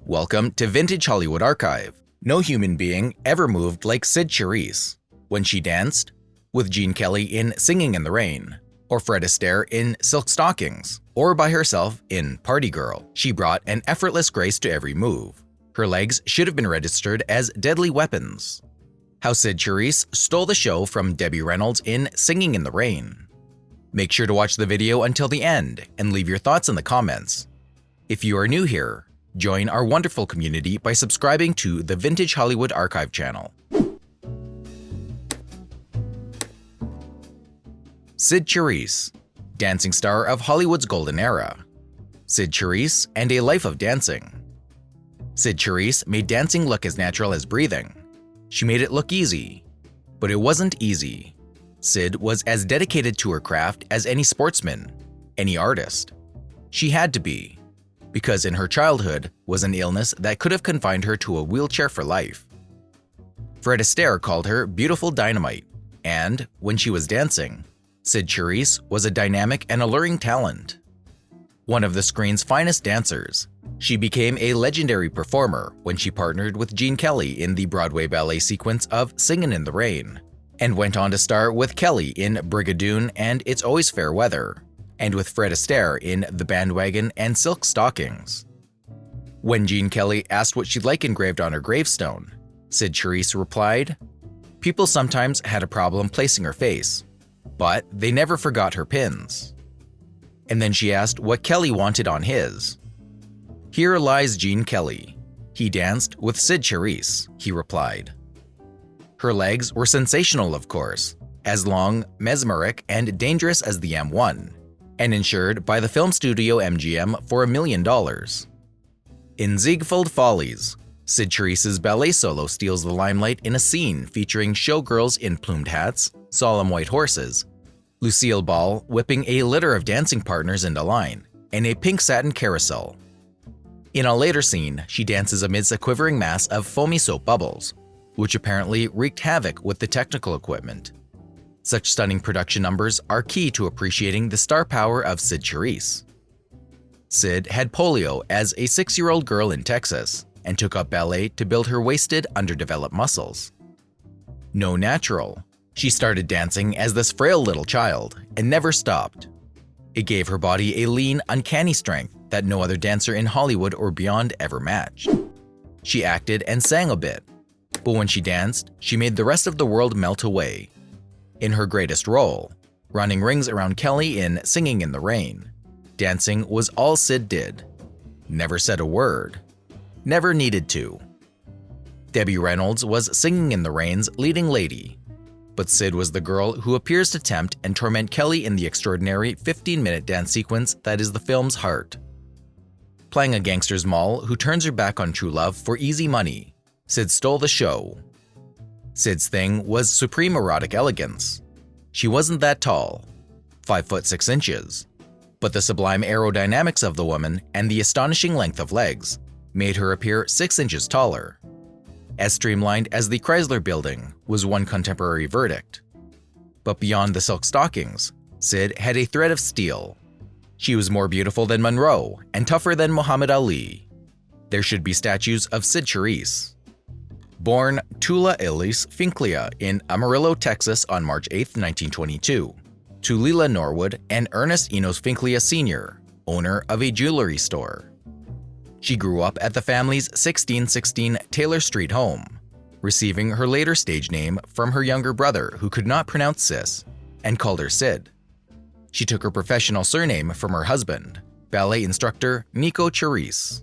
Welcome to Vintage Hollywood Archive. No human being ever moved like Cyd Charisse when she danced, with Gene Kelly in Singing in the Rain, or Fred Astaire in Silk Stockings, or by herself in Party Girl. She brought an effortless grace to every move. Her legs should have been registered as deadly weapons. How Cyd Charisse stole the show from Debbie Reynolds in Singing in the Rain. Make sure to watch the video until the end and leave your thoughts in the comments. If you are new here, join our wonderful community by subscribing to the Vintage Hollywood Archive channel. Cyd Charisse, dancing star of Hollywood's golden era. Cyd Charisse and a life of dancing. Cyd Charisse made dancing look as natural as breathing. She made it look easy, but it wasn't easy. Cyd was as dedicated to her craft as any sportsman, any artist. She had to be, because in her childhood was an illness that could have confined her to a wheelchair for life. Fred Astaire called her beautiful dynamite, and when she was dancing, Cyd Charisse was a dynamic and alluring talent. One of the screen's finest dancers, she became a legendary performer when she partnered with Gene Kelly in the Broadway ballet sequence of Singin' in the Rain, and went on to star with Kelly in Brigadoon and It's Always Fair Weather, and with Fred Astaire in The Bandwagon and Silk Stockings. When Gene Kelly asked what she'd like engraved on her gravestone, Cyd Charisse replied, "People sometimes had a problem placing her face, but they never forgot her pins." And then she asked what Kelly wanted on his. "Here lies Gene Kelly. He danced with Cyd Charisse," he replied. Her legs were sensational, of course, as long, mesmeric, and dangerous as the M1, and insured by the film studio MGM for $1 million. In Ziegfeld Follies, Cyd Charisse's ballet solo steals the limelight in a scene featuring showgirls in plumed hats, solemn white horses, Lucille Ball whipping a litter of dancing partners into line, and a pink satin carousel. In a later scene, she dances amidst a quivering mass of foamy soap bubbles, which apparently wreaked havoc with the technical equipment. Such stunning production numbers are key to appreciating the star power of Cyd Charisse. Cyd had polio as a 6-year-old girl in Texas and took up ballet to build her wasted, underdeveloped muscles. No natural, she started dancing as this frail little child and never stopped. It gave her body a lean, uncanny strength that no other dancer in Hollywood or beyond ever matched. She acted and sang a bit, but when she danced, she made the rest of the world melt away. In her greatest role, running rings around Kelly in Singing in the Rain, dancing was all Cyd did. Never said a word. Never needed to. Debbie Reynolds was Singing in the Rain's leading lady, but Cyd was the girl who appears to tempt and torment Kelly in the extraordinary 15-minute dance sequence that is the film's heart. Playing a gangster's moll who turns her back on true love for easy money, Cyd stole the show. Cyd's thing was supreme erotic elegance. She wasn't that tall, 5 foot 6 inches, but the sublime aerodynamics of the woman and the astonishing length of legs made her appear 6 inches taller. As streamlined as the Chrysler Building was one contemporary verdict. But beyond the silk stockings, Cyd had a thread of steel. She was more beautiful than Monroe and tougher than Muhammad Ali. There should be statues of Cyd Charisse. Born Tula Elise Finklia in Amarillo, Texas on March 8, 1922, to Lila Norwood and Ernest Enos Finklia Sr., owner of a jewelry store. She grew up at the family's 1616 Taylor Street home, receiving her later stage name from her younger brother who could not pronounce cis and called her Cyd. She took her professional surname from her husband, ballet instructor Nico Charisse.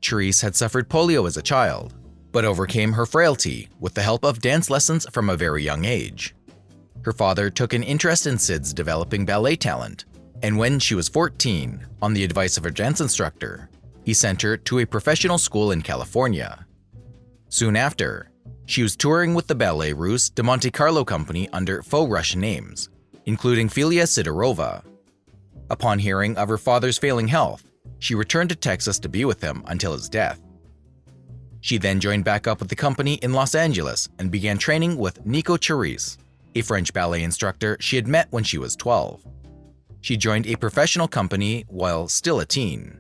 Charisse had suffered polio as a child, but overcame her frailty with the help of dance lessons from a very young age. Her father took an interest in Cyd's developing ballet talent, and when she was 14, on the advice of her dance instructor, he sent her to a professional school in California. Soon after, she was touring with the Ballet Russe de Monte Carlo company under faux Russian names, including Filia Sidorova. Upon hearing of her father's failing health, she returned to Texas to be with him until his death. She then joined back up with the company in Los Angeles and began training with Nico Charisse, a French ballet instructor she had met when she was 12. She joined a professional company while still a teen.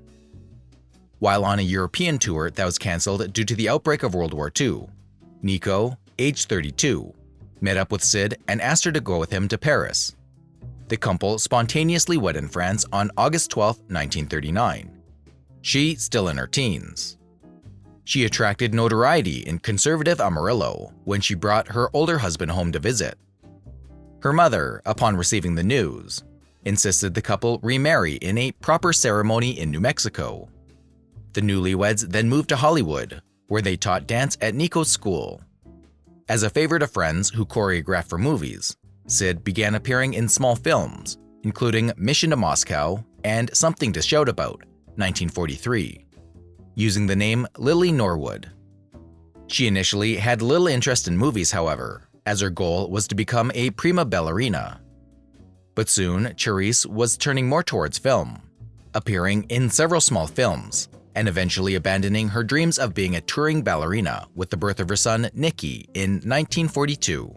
While on a European tour that was cancelled due to the outbreak of World War II, Nico, aged 32, met up with Cyd and asked her to go with him to Paris. The couple spontaneously wed in France on August 12, 1939. She still in her teens. She attracted notoriety in conservative Amarillo when she brought her older husband home to visit. Her mother, upon receiving the news, insisted the couple remarry in a proper ceremony in New Mexico. The newlyweds then moved to Hollywood, where they taught dance at Nico's school. As a favorite of friends who choreographed for movies, Cyd began appearing in small films, including Mission to Moscow and Something to Shout About, 1943, using the name Lily Norwood. She initially had little interest in movies, however, as her goal was to become a prima ballerina. But soon, Charisse was turning more towards film, appearing in several small films, and eventually abandoning her dreams of being a touring ballerina with the birth of her son, Nicky, in 1942.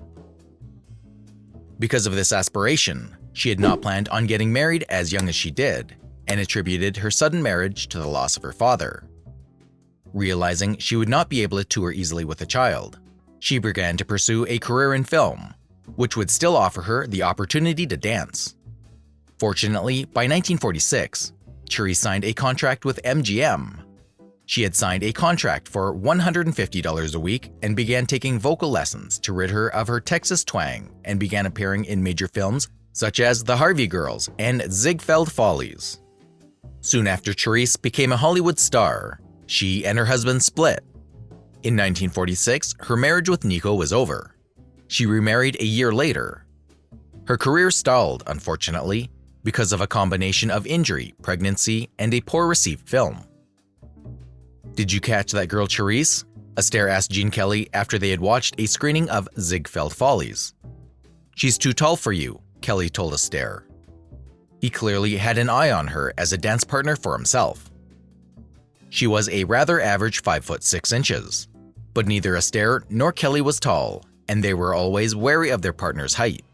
Because of this aspiration, she had not planned on getting married as young as she did, and attributed her sudden marriage to the loss of her father. Realizing she would not be able to tour easily with a child, she began to pursue a career in film, which would still offer her the opportunity to dance. Fortunately, by 1946, Charisse signed a contract with MGM. She had signed a contract for $150 a week and began taking vocal lessons to rid her of her Texas twang, and began appearing in major films such as The Harvey Girls and Ziegfeld Follies. Soon after Charisse became a Hollywood star, she and her husband split. In 1946, her marriage with Nico was over. She remarried a year later. Her career stalled, unfortunately, because of a combination of injury, pregnancy, and a poor received film. "Did you catch that girl Charisse?" Astaire asked Gene Kelly after they had watched a screening of Ziegfeld Follies. "She's too tall for you," Kelly told Astaire. He clearly had an eye on her as a dance partner for himself. She was a rather average 5'6", but neither Astaire nor Kelly was tall, and they were always wary of their partner's height.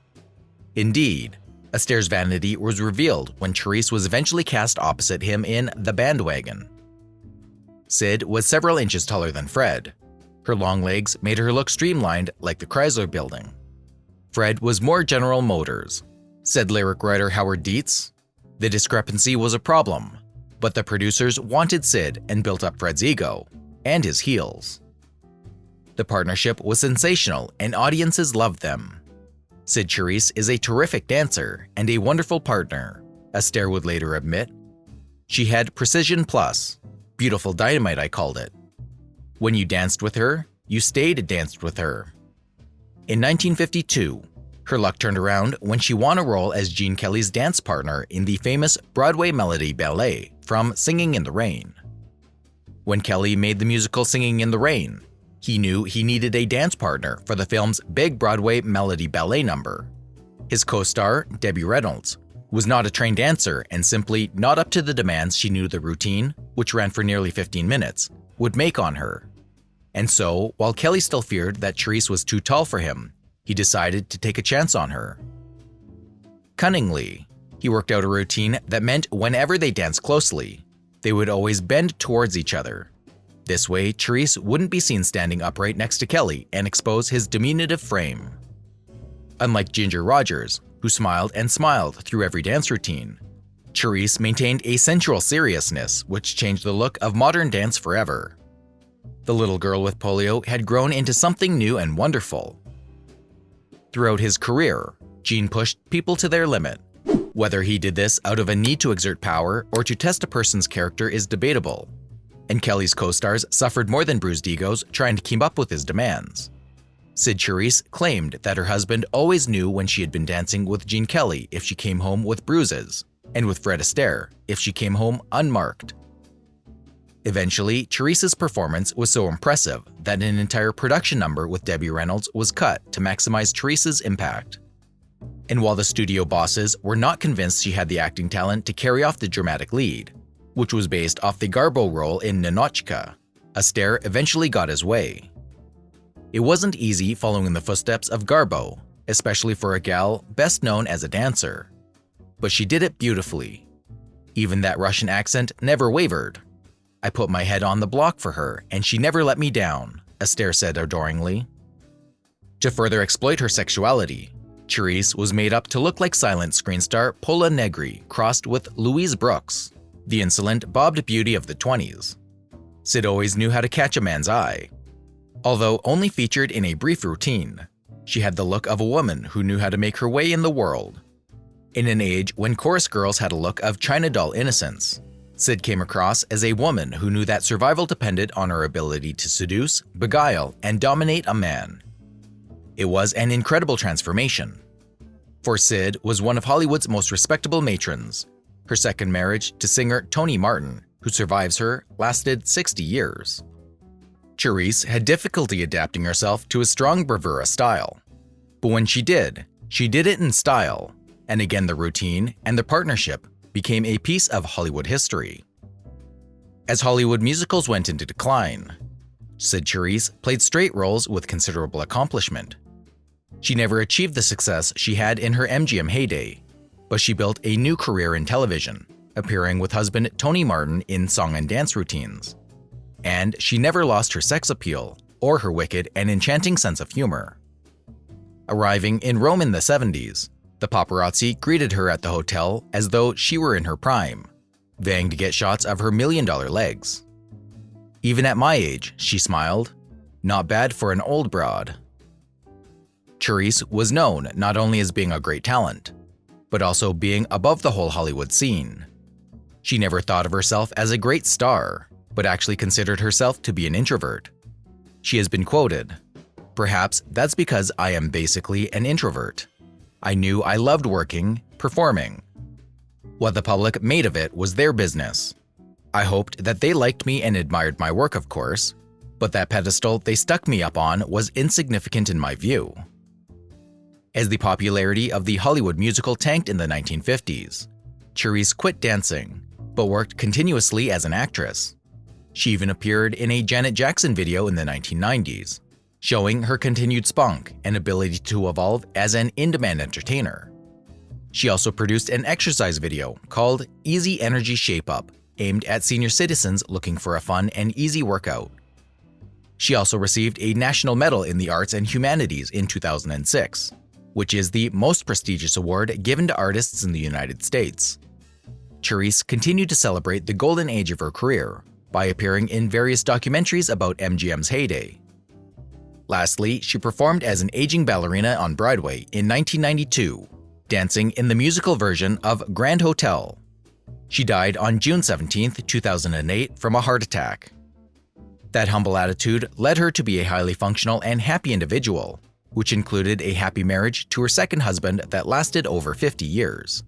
Indeed, Astaire's vanity was revealed when Charisse was eventually cast opposite him in The Bandwagon. Cyd was several inches taller than Fred. Her long legs made her look streamlined like the Chrysler Building. Fred was more General Motors. Said lyric writer Howard Dietz, "The discrepancy was a problem, but the producers wanted Cyd and built up Fred's ego and his heels." The partnership was sensational and audiences loved them. Cyd Charisse is a terrific dancer and a wonderful partner, Astaire would later admit. "She had precision plus, beautiful dynamite I called it. When you danced with her, you stayed danced with her." In 1952, her luck turned around when she won a role as Gene Kelly's dance partner in the famous Broadway melody Ballet from Singin' in the Rain. When Kelly made the musical Singin' in the Rain, he knew he needed a dance partner for the film's big Broadway melody ballet number. His co-star, Debbie Reynolds, was not a trained dancer and simply not up to the demands she knew the routine, which ran for nearly 15 minutes, would make on her. And so, while Kelly still feared that Charisse was too tall for him, he decided to take a chance on her. Cunningly, he worked out a routine that meant whenever they danced closely, they would always bend towards each other. This way, Charisse wouldn't be seen standing upright next to Kelly and expose his diminutive frame. Unlike Ginger Rogers, who smiled and smiled through every dance routine, Charisse maintained a sensual seriousness which changed the look of modern dance forever. The little girl with polio had grown into something new and wonderful. Throughout his career, Gene pushed people to their limit. Whether he did this out of a need to exert power or to test a person's character is debatable, and Kelly's co-stars suffered more than bruised egos trying to keep up with his demands. Cyd Charisse claimed that her husband always knew when she had been dancing with Gene Kelly if she came home with bruises, and with Fred Astaire if she came home unmarked. Eventually, Charisse's performance was so impressive that an entire production number with Debbie Reynolds was cut to maximize Charisse's impact. And while the studio bosses were not convinced she had the acting talent to carry off the dramatic lead, which was based off the Garbo role in Ninotchka, Astaire eventually got his way. It wasn't easy following the footsteps of Garbo, especially for a gal best known as a dancer. But she did it beautifully. Even that Russian accent never wavered. I put my head on the block for her, and she never let me down, Astaire said adoringly. To further exploit her sexuality, Charisse was made up to look like silent screen star Pola Negri crossed with Louise Brooks, the insolent, bobbed beauty of the 20s. Cyd always knew how to catch a man's eye. Although only featured in a brief routine, she had the look of a woman who knew how to make her way in the world. In an age when chorus girls had a look of China doll innocence, Cyd came across as a woman who knew that survival depended on her ability to seduce, beguile, and dominate a man. It was an incredible transformation. For Cyd was one of Hollywood's most respectable matrons. Her second marriage to singer Tony Martin, who survives her, lasted 60 years. Charisse had difficulty adapting herself to a strong bravura style. But when she did it in style, and again the routine and the partnership became a piece of Hollywood history. As Hollywood musicals went into decline, Cyd Charisse played straight roles with considerable accomplishment. She never achieved the success she had in her MGM heyday, but she built a new career in television, appearing with husband Tony Martin in song and dance routines. And she never lost her sex appeal or her wicked and enchanting sense of humor. Arriving in Rome in the 70s, the paparazzi greeted her at the hotel as though she were in her prime, vying to get shots of her million-dollar legs. "Even at my age," she smiled, "not bad for an old broad." Charisse was known not only as being a great talent, but also being above the whole Hollywood scene. She never thought of herself as a great star, but actually considered herself to be an introvert. She has been quoted, "Perhaps that's because I am basically an introvert. I knew I loved working, performing. What the public made of it was their business. I hoped that they liked me and admired my work, of course, but that pedestal they stuck me up on was insignificant in my view." As the popularity of the Hollywood musical tanked in the 1950s, Charisse quit dancing, but worked continuously as an actress. She even appeared in a Janet Jackson video in the 1990s, showing her continued spunk and ability to evolve as an in-demand entertainer. She also produced an exercise video called Easy Energy Shape Up, aimed at senior citizens looking for a fun and easy workout. She also received a National Medal in the Arts and Humanities in 2006, which is the most prestigious award given to artists in the United States. Charisse continued to celebrate the golden age of her career by appearing in various documentaries about MGM's heyday. Lastly, she performed as an aging ballerina on Broadway in 1992, dancing in the musical version of Grand Hotel. She died on June 17, 2008 from a heart attack. That humble attitude led her to be a highly functional and happy individual, which included a happy marriage to her second husband that lasted over 50 years.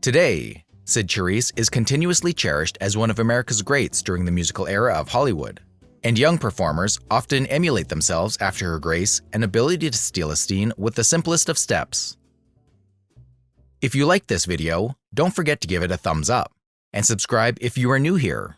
Today, Cyd Charisse is continuously cherished as one of America's greats during the musical era of Hollywood, and young performers often emulate themselves after her grace and ability to steal a scene with the simplest of steps. If you liked this video, don't forget to give it a thumbs up, and subscribe if you are new here.